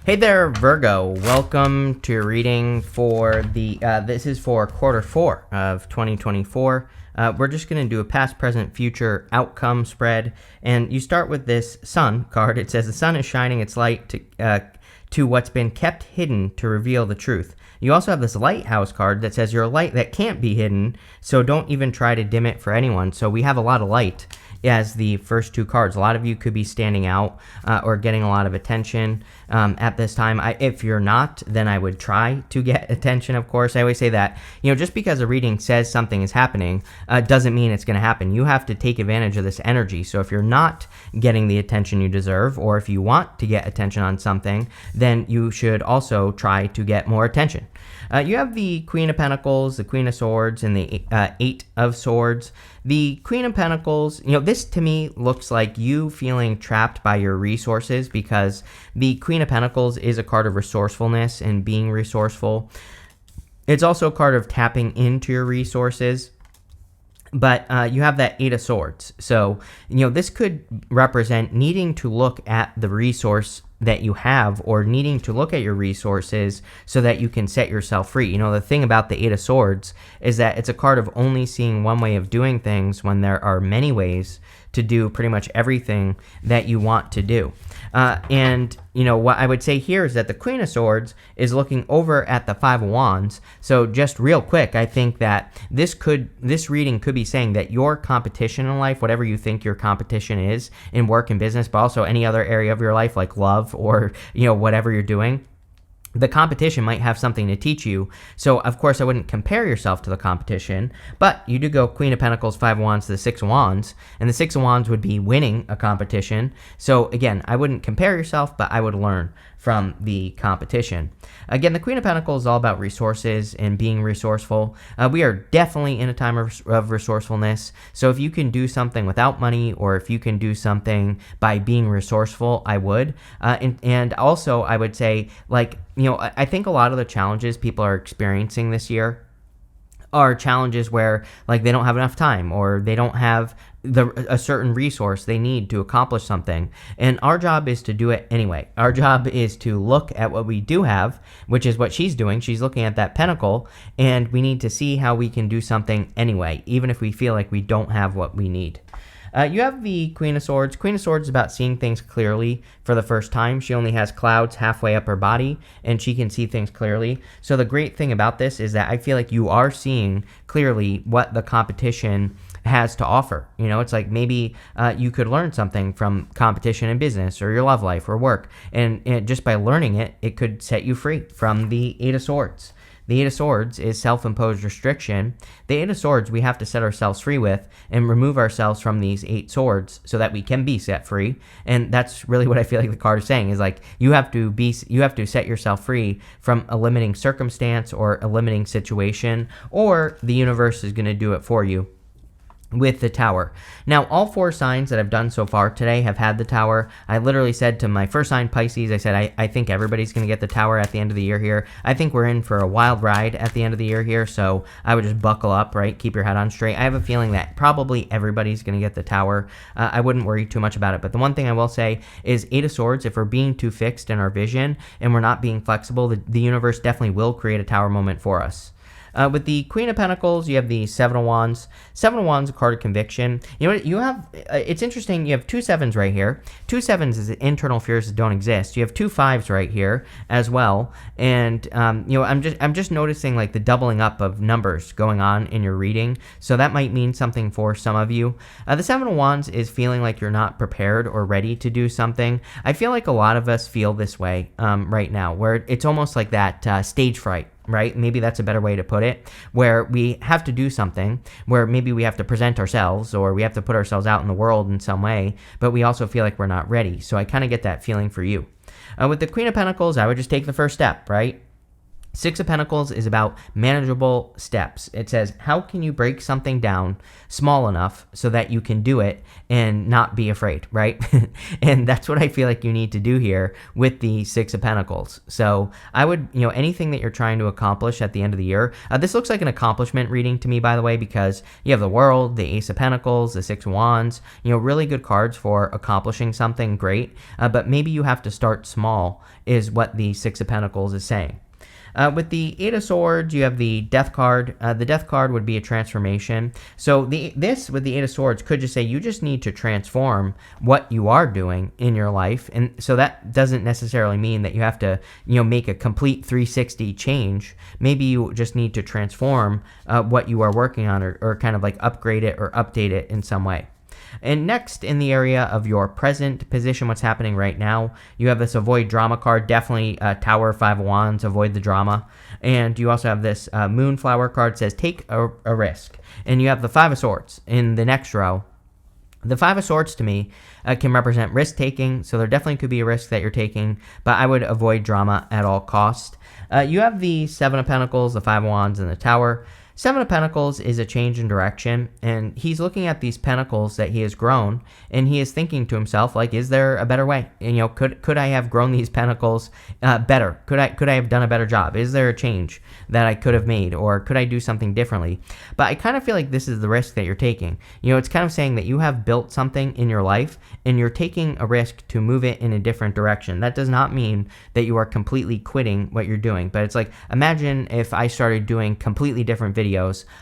Hey there, Virgo. Welcome to your reading for this is for quarter 4 of 2024. We're just going to do a past, present, future outcome spread. And you start with this sun card. It says the sun is shining its light to what's been kept hidden to reveal the truth. You also have this lighthouse card that says you're a light that can't be hidden, so don't even try to dim it for anyone. So we have a lot of light as the first two cards. A lot of you could be standing out or getting a lot of attention at this time. If you're not, then I would try to get attention, of course. I always say that, just because a reading says something is happening doesn't mean it's going to happen. You have to take advantage of this energy. So if you're not getting the attention you deserve, or if you want to get attention on something, then you should also try to get more attention. You have the Queen of Pentacles, the Queen of Swords, and the Eight of Swords. The Queen of Pentacles, this to me looks like you feeling trapped by your resources, because the Queen of Pentacles is a card of resourcefulness and being resourceful. It's also a card of tapping into your resources. But you have that Eight of Swords. So, this could represent needing to look at the resource that you have, or needing to look at your resources so that you can set yourself free. The thing about the Eight of Swords is that it's a card of only seeing one way of doing things when there are many ways to do pretty much everything that you want to do. And what I would say here is that the Queen of Swords is looking over at the Five of Wands. So just real quick, I think that this reading could be saying that your competition in life, whatever you think your competition is in work and business, but also any other area of your life like love or, whatever you're doing, the competition might have something to teach you. So, of course, I wouldn't compare yourself to the competition, but you do go Queen of Pentacles, Five of Wands to the Six of Wands, and the Six of Wands would be winning a competition. So, again, I wouldn't compare yourself, but I would learn from the competition. Again, the Queen of Pentacles is all about resources and being resourceful. We are definitely in a time of resourcefulness. So if you can do something without money, or if you can do something by being resourceful, I would. And also, I would say, I think a lot of the challenges people are experiencing this year are challenges where they don't have enough time, or they don't have a certain resource they need to accomplish something. And our job is to do it anyway. Our job is to look at what we do have, which is what she's doing. She's looking at that pentacle, and we need to see how we can do something anyway, even if we feel like we don't have what we need. You have the Queen of Swords. Queen of Swords is about seeing things clearly for the first time. She only has clouds halfway up her body, and she can see things clearly. So the great thing about this is that I feel like you are seeing clearly what the competition has to offer. It's like maybe you could learn something from competition in business or your love life or work. And just by learning it, it could set you free from the Eight of Swords. The Eight of Swords is self-imposed restriction. The Eight of Swords we have to set ourselves free with and remove ourselves from these eight swords so that we can be set free. And that's really what I feel like the card is saying, is you have to set yourself free from a limiting circumstance or a limiting situation, or the universe is going to do it for you with the Tower. Now, all 4 signs that I've done so far today have had the Tower. I literally said to my first sign, Pisces, I said, I think everybody's going to get the Tower at the end of the year here. I think we're in for a wild ride at the end of the year here, so I would just buckle up, right? Keep your head on straight. I have a feeling that probably everybody's going to get the Tower. I wouldn't worry too much about it, but the one thing I will say is Eight of Swords, if we're being too fixed in our vision and we're not being flexible, the universe definitely will create a Tower moment for us. With the Queen of Pentacles, you have the Seven of Wands. Seven of Wands, a card of conviction. You have, it's interesting, you have 2 sevens right here. 2 sevens is internal fears that don't exist. You have 2 fives right here as well. And, I'm just noticing the doubling up of numbers going on in your reading. So that might mean something for some of you. The Seven of Wands is feeling like you're not prepared or ready to do something. I feel like a lot of us feel this way right now, where it's almost like that stage fright. Right? Maybe that's a better way to put it, where we have to do something, where maybe we have to present ourselves, or we have to put ourselves out in the world in some way, but we also feel like we're not ready. So I kind of get that feeling for you. With the Queen of Pentacles, I would just take the first step, right? Six of Pentacles is about manageable steps. It says, how can you break something down small enough so that you can do it and not be afraid, right? And that's what I feel like you need to do here with the Six of Pentacles. So I would, anything that you're trying to accomplish at the end of the year, this looks like an accomplishment reading to me, by the way, because you have the World, the Ace of Pentacles, the Six of Wands, really good cards for accomplishing something great. But maybe you have to start small is what the Six of Pentacles is saying. With the Eight of Swords, you have the Death card. The Death card would be a transformation. So this with the Eight of Swords could just say you just need to transform what you are doing in your life. And so that doesn't necessarily mean that you have to, make a complete 360 change. Maybe you just need to transform what you are working on or kind of like upgrade it or update it in some way. And next, in the area of your present position, what's happening right now, you have this avoid drama card, definitely Tower, Five of Wands, avoid the drama. And you also have this Moonflower card, says take a risk. And you have the Five of Swords in the next row. The Five of Swords to me can represent risk taking, so there definitely could be a risk that you're taking, but I would avoid drama at all cost. You have the Seven of Pentacles, the Five of Wands, and the Tower. Seven of Pentacles is a change in direction, and he's looking at these pentacles that he has grown, and he is thinking to himself, like, is there a better way? And, could I have grown these pentacles better? Could I have done a better job? Is there a change that I could have made, or could I do something differently? But I kind of feel like this is the risk that you're taking. It's kind of saying that you have built something in your life, and you're taking a risk to move it in a different direction. That does not mean that you are completely quitting what you're doing, but it's like, imagine if I started doing completely different videos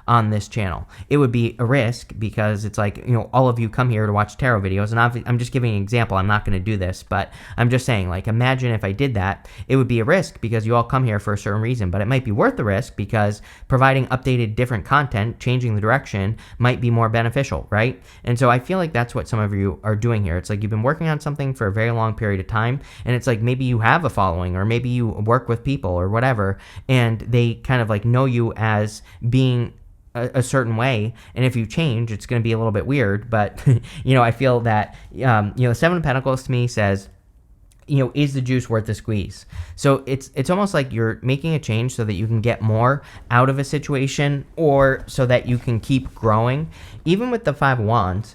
on this channel. It would be a risk because it's like, all of you come here to watch tarot videos, and I'm just giving an example. I'm not going to do this, but I'm just saying, like, imagine if I did that. It would be a risk because you all come here for a certain reason, but it might be worth the risk because providing updated different content, changing the direction, might be more beneficial, right? And so I feel like that's what some of you are doing here. It's like you've been working on something for a very long period of time, and it's like maybe you have a following, or maybe you work with people or whatever, and they kind of like know you as being a certain way, and if you change, it's going to be a little bit weird. But I feel that the Seven of Pentacles to me says, is the juice worth the squeeze? So it's almost like you're making a change so that you can get more out of a situation, or so that you can keep growing. Even with the Five of Wands,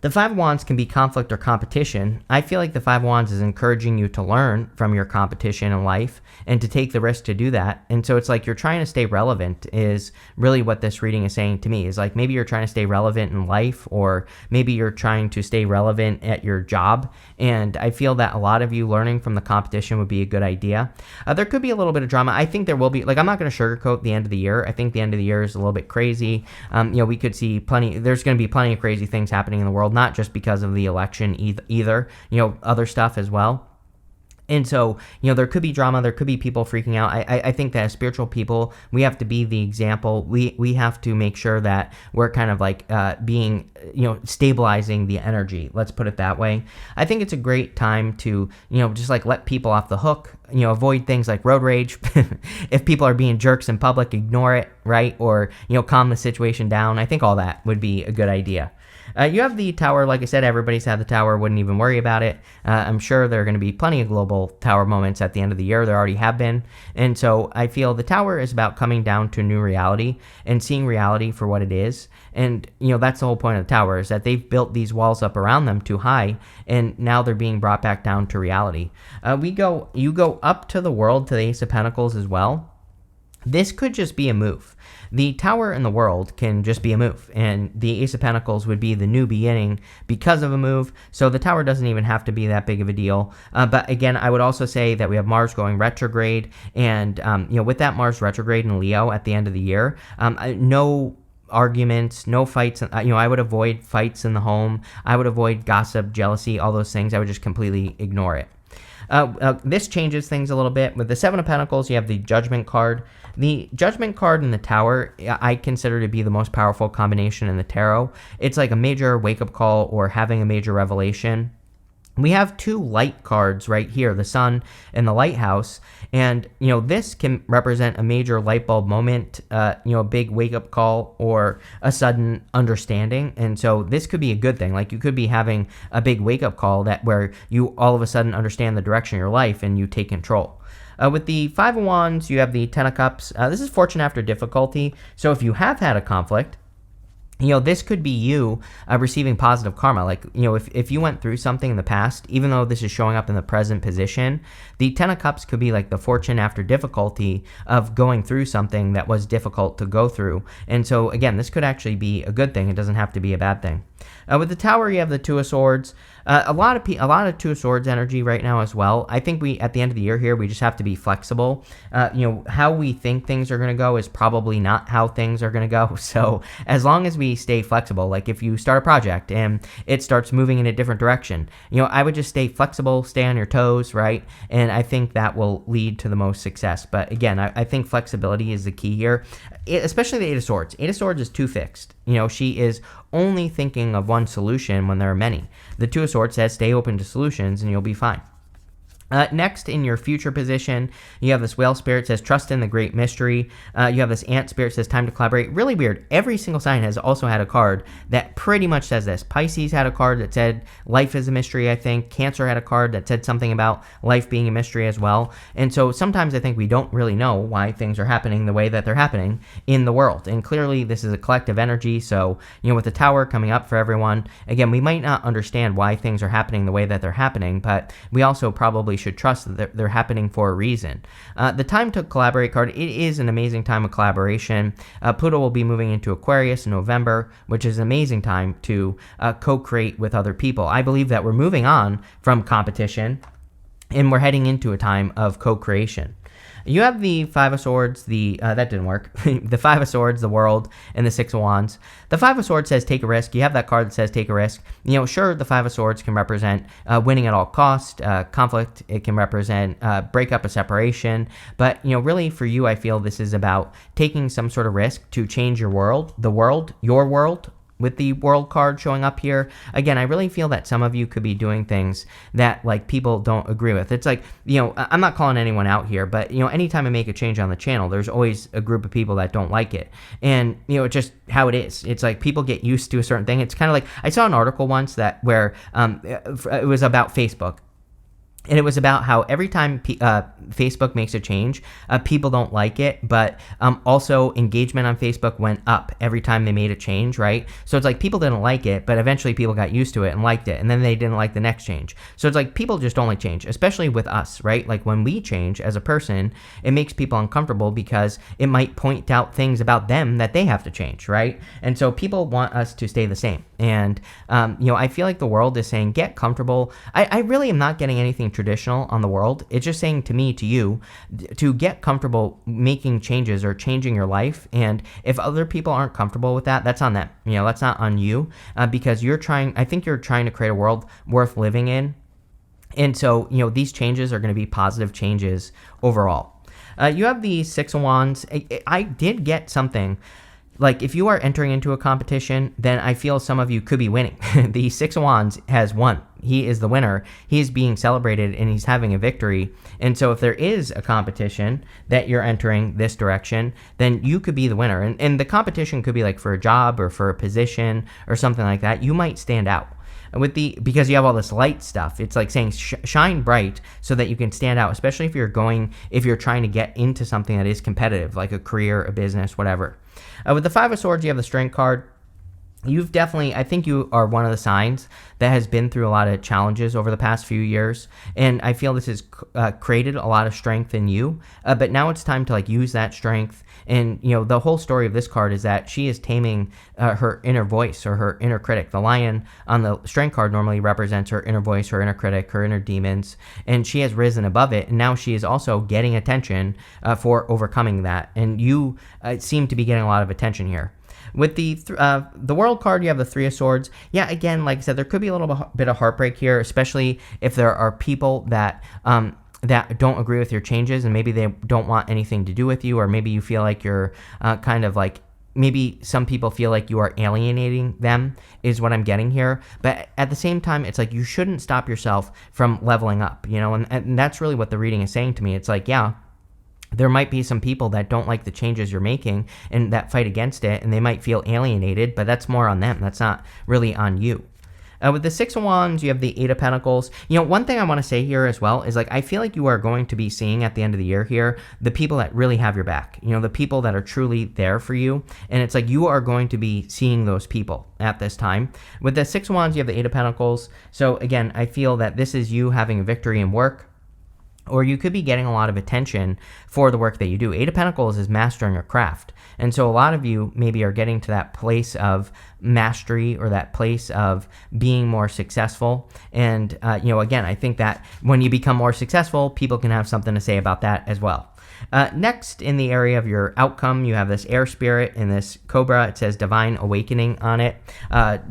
the Five of Wands can be conflict or competition. I feel like the Five of Wands is encouraging you to learn from your competition in life and to take the risk to do that. And so it's like you're trying to stay relevant is really what this reading is saying to me. Is like maybe you're trying to stay relevant in life, or maybe you're trying to stay relevant at your job. And I feel that a lot of you learning from the competition would be a good idea. There could be a little bit of drama. I think there will be. Like, I'm not going to sugarcoat the end of the year. I think the end of the year is a little bit crazy. We could see plenty. There's going to be plenty of crazy things happening in the world, not just because of the election either, other stuff as well. And so, there could be drama, there could be people freaking out. I think that as spiritual people, we have to be the example. We have to make sure that we're kind of like being, stabilizing the energy. Let's put it that way. I think it's a great time to, just like let people off the hook, avoid things like road rage. If people are being jerks in public, ignore it, right? Or, calm the situation down. I think all that would be a good idea. You have the Tower. Like I said, everybody's had the Tower. Wouldn't even worry about it. I'm sure there are going to be plenty of global Tower moments at the end of the year. There already have been. And so I feel the Tower is about coming down to a new reality and seeing reality for what it is. And, that's the whole point of the Tower, is that they've built these walls up around them too high, and now they're being brought back down to reality. You go up to the World, to the Ace of Pentacles as well. This could just be a move. The Tower and the World can just be a move, and the Ace of Pentacles would be the new beginning because of a move, so the Tower doesn't even have to be that big of a deal. But again, I would also say that we have Mars going retrograde, and with that Mars retrograde in Leo at the end of the year, no arguments, no fights. I would avoid fights in the home. I would avoid gossip, jealousy, all those things. I would just completely ignore it. This changes things a little bit. With the Seven of Pentacles, you have the Judgment card. The Judgment card and the Tower, I consider to be the most powerful combination in the tarot. It's like a major wake-up call or having a major revelation. We have two light cards right here, the sun and the lighthouse. And, this can represent a major light bulb moment, a big wake up call or a sudden understanding. And so this could be a good thing. Like you could be having a big wake up call where you all of a sudden understand the direction of your life and you take control. With the Five of Wands, you have the Ten of Cups. This is fortune after difficulty. So if you have had a conflict, this could be you receiving positive karma. Like, if you went through something in the past, even though this is showing up in the present position, the Ten of Cups could be like the fortune after difficulty of going through something that was difficult to go through. And so, again, this could actually be a good thing. It doesn't have to be a bad thing. With the Tower, you have the Two of Swords. A lot of Two of Swords energy right now as well. I think at the end of the year here, we just have to be flexible. How we think things are going to go is probably not how things are going to go. So as long as we stay flexible, like if you start a project and it starts moving in a different direction, I would just stay flexible, stay on your toes, right? And I think that will lead to the most success. But again, I think flexibility is the key here, especially the Eight of Swords. Eight of Swords is too fixed. She is only thinking of one solution when there are many. The Two of Swords says stay open to solutions and you'll be fine. Next, in your future position, you have this Whale Spirit says trust in the great mystery. You have this Ant Spirit says time to collaborate. Really weird. Every single sign has also had a card that pretty much says this. Pisces had a card that said life is a mystery, I think. Cancer had a card that said something about life being a mystery as well. And so sometimes I think we don't really know why things are happening the way that they're happening in the world. And clearly this is a collective energy. So, with the Tower coming up for everyone, again, we might not understand why things are happening the way that they're happening, but we also probably should trust that they're happening for a reason. The time to collaborate card, it is an amazing time of collaboration. Pluto will be moving into Aquarius in November, which is an amazing time to co-create with other people. I believe that we're moving on from competition and we're heading into a time of co-creation. You have the Five of Swords, that didn't work. The Five of Swords, the World, and the Six of Wands. The Five of Swords says take a risk. You have that card that says take a risk. Sure, the Five of Swords can represent winning at all cost, conflict. It can represent breakup, a separation. But, really for you, I feel this is about taking some sort of risk to change your world, your world, with the World card showing up here. Again, I really feel that some of you could be doing things that like people don't agree with. It's like, I'm not calling anyone out here, but anytime I make a change on the channel, there's always a group of people that don't like it. And it's just how it is. It's like people get used to a certain thing. It's kind of like I saw an article once where it was about Facebook. And it was about how every time Facebook makes a change, people don't like it, but also engagement on Facebook went up every time they made a change, right? So it's like people didn't like it, but eventually people got used to it and liked it, and then they didn't like the next change. So it's like people just don't like change, especially with us, right? Like when we change as a person, it makes people uncomfortable because it might point out things about them that they have to change, right? And so people want us to stay the same. And, I feel like the world is saying, get comfortable. I really am not getting anything traditional on the world. It's just saying to me, to you, to get comfortable making changes or changing your life. And if other people aren't comfortable with that, that's on them. That's not on you, because I think you're trying to create a world worth living in. And so, these changes are going to be positive changes overall. You have the Six of Wands. I did get something. Like, if you are entering into a competition, then I feel some of you could be winning. The Six of Wands has won. He is the winner. He is being celebrated, and he's having a victory. And so if there is a competition that you're entering this direction, then you could be the winner. And the competition could be like for a job or for a position or something like that. You might stand out. Because you have all this light stuff, it's like saying shine bright so that you can stand out, especially if you're trying to get into something that is competitive, like a career, a business, whatever. With the Five of Swords, you have the Strength card. I think you are one of the signs that has been through a lot of challenges over the past few years, and I feel this has created a lot of strength in you, but now it's time to use that strength. And the whole story of this card is that she is taming her inner voice or her inner critic. The lion on the Strength card normally represents her inner voice, her inner critic, her inner demons, and she has risen above it, and now she is also getting attention for overcoming that, and you seem to be getting a lot of attention here. With the World card, you have the Three of Swords. Yeah, again, like I said, there could be a little bit of heartbreak here, especially if there are people that don't agree with your changes, and maybe they don't want anything to do with you, or maybe you feel like you're kind of like maybe some people feel like you are alienating them is what I'm getting here. But at the same time, it's like you shouldn't stop yourself from leveling up, and that's really what the reading is saying to me. It's like, yeah, there might be some people that don't like the changes you're making and that fight against it, and they might feel alienated, but that's more on them. That's not really on you. With the Six of Wands, you have the Eight of Pentacles. One thing I want to say here as well is, like, I feel like you are going to be seeing at the end of the year here the people that really have your back, the people that are truly there for you. And it's like you are going to be seeing those people at this time. With the Six of Wands, you have the Eight of Pentacles. So again, I feel that this is you having a victory in work, or you could be getting a lot of attention for the work that you do. Eight of Pentacles is mastering a craft. And so a lot of you maybe are getting to that place of mastery or that place of being more successful. And, again, I think that when you become more successful, people can have something to say about that as well. Next, in the area of your outcome, you have this air spirit and this cobra. It says divine awakening on it.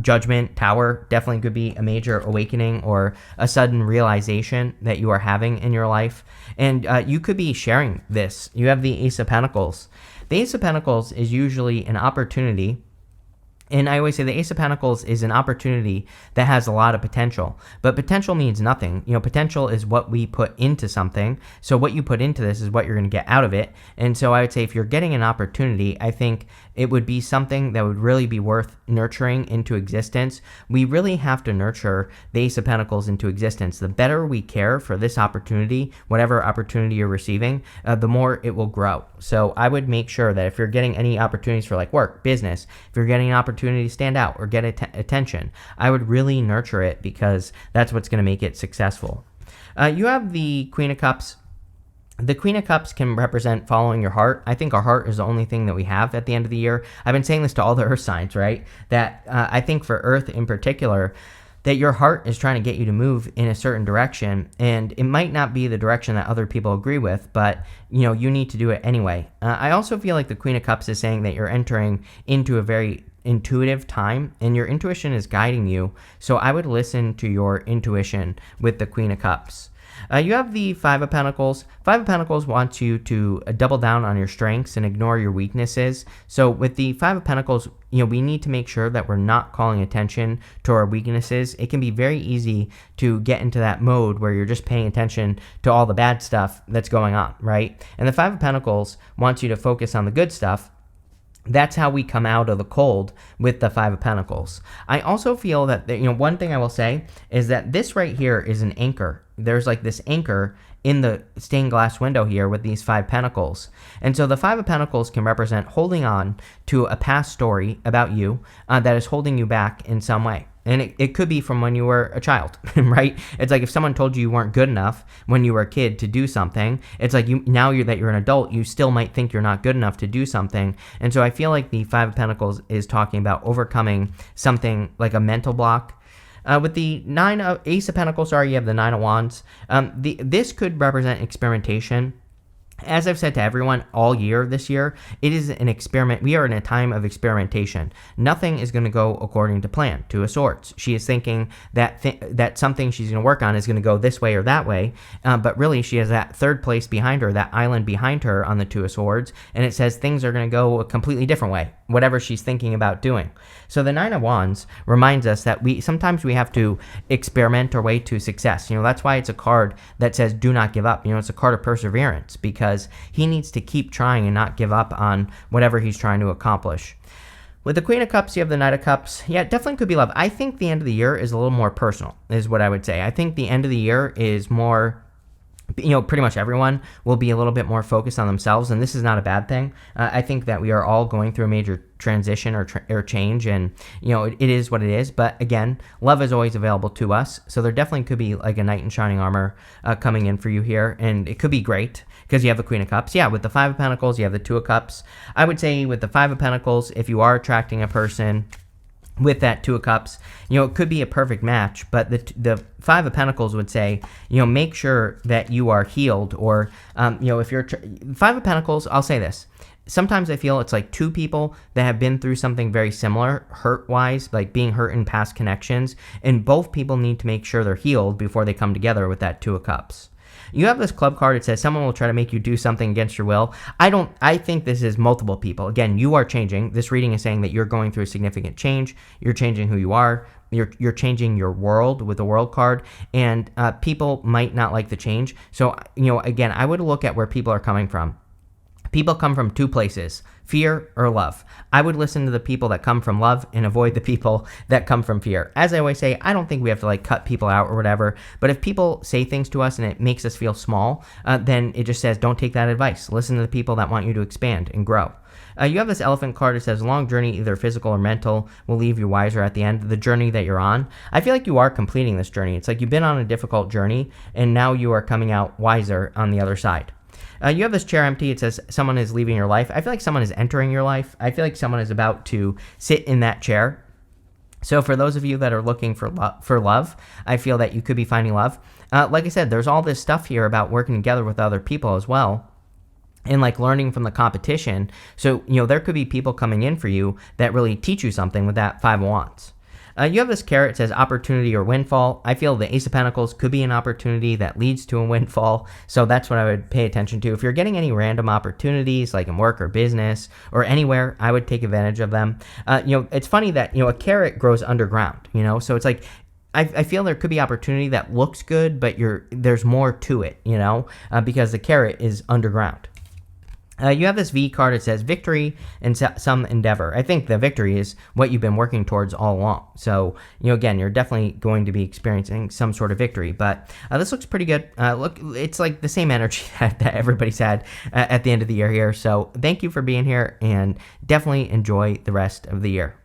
Judgment, tower, definitely could be a major awakening or a sudden realization that you are having in your life. And you could be sharing this. You have the Ace of Pentacles. The Ace of Pentacles is usually an opportunity. And I always say the Ace of Pentacles is an opportunity that has a lot of potential. But potential means nothing. Potential is what we put into something. So what you put into this is what you're going to get out of it. And so I would say if you're getting an opportunity, I think it would be something that would really be worth nurturing into existence. We really have to nurture the Ace of Pentacles into existence. The better we care for this opportunity, whatever opportunity you're receiving, the more it will grow. So I would make sure that if you're getting any opportunities for like work, business, if you're getting an opportunity to stand out or get attention, I would really nurture it because that's what's going to make it successful. You have the Queen of Cups. The Queen of Cups can represent following your heart. I think our heart is the only thing that we have at the end of the year. I've been saying this to all the earth signs, right? That I think for earth in particular, that your heart is trying to get you to move in a certain direction, and it might not be the direction that other people agree with, but you need to do it anyway. I also feel like the Queen of Cups is saying that you're entering into a very intuitive time, and your intuition is guiding you. So I would listen to your intuition with the Queen of Cups. You have the Five of Pentacles. Five of Pentacles wants you to double down on your strengths and ignore your weaknesses. So with the Five of Pentacles, we need to make sure that we're not calling attention to our weaknesses. It can be very easy to get into that mode where you're just paying attention to all the bad stuff that's going on, right? And the Five of Pentacles wants you to focus on the good stuff. That's how we come out of the cold with the Five of Pentacles. I also feel that, one thing I will say is that this right here is an anchor. There's like this anchor in the stained glass window here with these Five Pentacles. And so the Five of Pentacles can represent holding on to a past story about you that is holding you back in some way. And it could be from when you were a child, right? It's like if someone told you weren't good enough when you were a kid to do something, it's like now that you're an adult, you still might think you're not good enough to do something. And so I feel like the Five of Pentacles is talking about overcoming something like a mental block. With the Ace of Pentacles, you have the Nine of Wands. This could represent experimentation. As I've said to everyone all year this year, it is an experiment. We are in a time of experimentation. Nothing is going to go according to plan, to a sorts. She is thinking that something she's going to work on is going to go this way or that way, but really she has that third place behind her, that island behind her on the Two of Swords, and it says things are going to go a completely different way, whatever she's thinking about doing. So the Nine of Wands reminds us that sometimes we have to experiment our way to success. That's why it's a card that says do not give up. It's a card of perseverance because he needs to keep trying and not give up on whatever he's trying to accomplish. With the Queen of Cups, you have the Knight of Cups. Yeah, it definitely could be love. I think the end of the year is a little more personal, is what I would say. I think the end of the year is more, pretty much everyone will be a little bit more focused on themselves, and this is not a bad thing. I think that we are all going through a major transition or change, and it is what it is. But again, love is always available to us, so there definitely could be like a knight in shining armor coming in for you here, and it could be great because you have the Queen of Cups. Yeah, with the Five of Pentacles, you have the Two of Cups. I would say with the Five of Pentacles, if you are attracting a person with that Two of Cups, it could be a perfect match, but the Five of Pentacles would say, make sure that you are healed, or, if you're Five of Pentacles, I'll say this. Sometimes I feel it's like two people that have been through something very similar, hurt-wise, like being hurt in past connections, and both people need to make sure they're healed before they come together with that Two of Cups. You have this club card. It says someone will try to make you do something against your will. I think this is multiple people. Again, you are changing. This reading is saying that you're going through a significant change. You're changing who you are. You're changing your world with the world card, and people might not like the change. So, again, I would look at where people are coming from. People come from two places, fear or love. I would listen to the people that come from love and avoid the people that come from fear. As I always say, I don't think we have to cut people out or whatever, but if people say things to us and it makes us feel small, then it just says don't take that advice. Listen to the people that want you to expand and grow. You have this elephant card. It says, long journey, either physical or mental, will leave you wiser at the end of the journey that you're on. I feel like you are completing this journey. It's like you've been on a difficult journey, and now you are coming out wiser on the other side. You have this chair empty. It says someone is leaving your life. I feel like someone is entering your life. I feel like someone is about to sit in that chair. So for those of you that are looking for love, I feel that you could be finding love. Like I said, there's all this stuff here about working together with other people as well, and learning from the competition. So, there could be people coming in for you that really teach you something with that Five of Wands. You have this carrot. It says opportunity or windfall. I feel the Ace of Pentacles could be an opportunity that leads to a windfall. So that's what I would pay attention to. If you're getting any random opportunities, like in work or business or anywhere, I would take advantage of them. It's funny that, a carrot grows underground, so it's like, I feel there could be opportunity that looks good, but there's more to it, because the carrot is underground. You have this V card. It says victory and some endeavor. I think the victory is what you've been working towards all along. So, again, you're definitely going to be experiencing some sort of victory. But this looks pretty good. Look, it's like the same energy that everybody's had at the end of the year here. So thank you for being here, and definitely enjoy the rest of the year.